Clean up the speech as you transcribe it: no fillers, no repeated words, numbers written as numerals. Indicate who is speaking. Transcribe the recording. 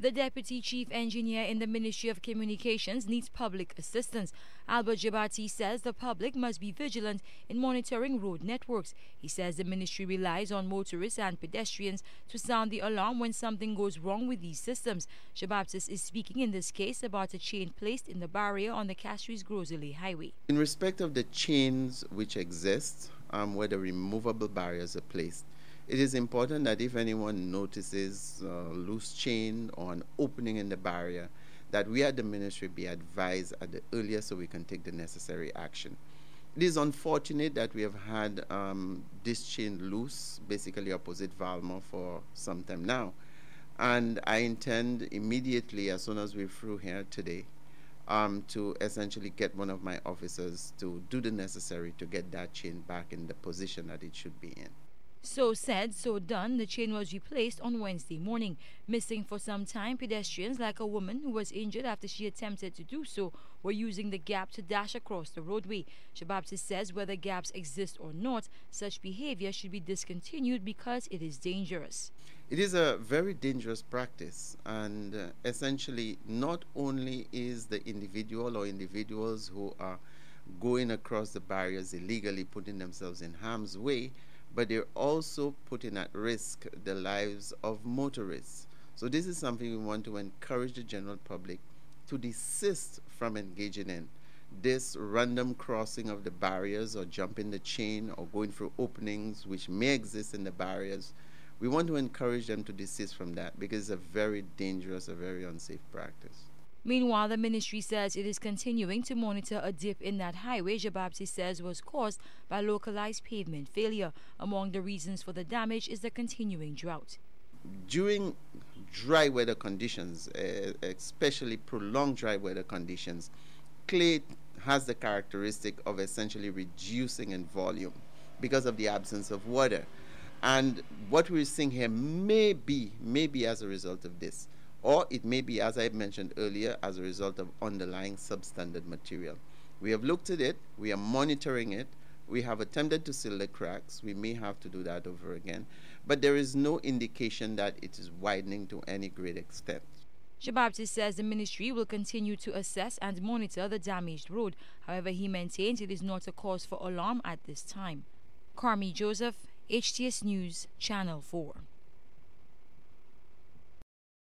Speaker 1: The Deputy Chief Engineer in the Ministry of Communications needs public assistance. Albert Jabati says the public must be vigilant in monitoring road networks. He says the ministry relies on motorists and pedestrians to sound the alarm when something goes wrong with these systems. Jabati is speaking in this case about a chain placed in the barrier on the Castries-Grosley Highway.
Speaker 2: In respect of the chains which exist, where the removable barriers are placed, it is important that if anyone notices a loose chain or an opening in the barrier, that we at the ministry be advised at the earliest so we can take the necessary action. It is unfortunate that we have had this chain loose, basically opposite Valmore, for some time now. And I intend immediately, as soon as we're through here today, to essentially get one of my officers to do the necessary to get that chain back in the position that it should be in.
Speaker 1: So said, so done. The chain was replaced on Wednesday morning. Missing for some time, pedestrians like a woman who was injured after she attempted to do so were using the gap to dash across the roadway. Shababtis says whether gaps exist or not, such behavior should be discontinued because it is dangerous.
Speaker 2: It is a very dangerous practice, and essentially not only is the individual or individuals who are going across the barriers illegally putting themselves in harm's way, but they're also putting at risk the lives of motorists. So this is something we want to encourage the general public to desist from engaging in. This random crossing of the barriers or jumping the chain or going through openings which may exist in the barriers, we want to encourage them to desist from that because it's a very dangerous, a very unsafe practice.
Speaker 1: Meanwhile, the ministry says it is continuing to monitor a dip in that highway Jababti says was caused by localized pavement failure. Among the reasons for the damage is the continuing drought.
Speaker 2: During dry weather conditions, especially prolonged dry weather conditions, clay has the characteristic of essentially reducing in volume because of the absence of water. And what we're seeing here may be as a result of this. Or it may be, as I mentioned earlier, as a result of underlying substandard material. We have looked at it, we are monitoring it, we have attempted to seal the cracks, we may have to do that over again, but there is no indication that it is widening to any great extent.
Speaker 1: Jababti says the ministry will continue to assess and monitor the damaged road. However, he maintains it is not a cause for alarm at this time. Carmi Joseph, HTS News, Channel 4.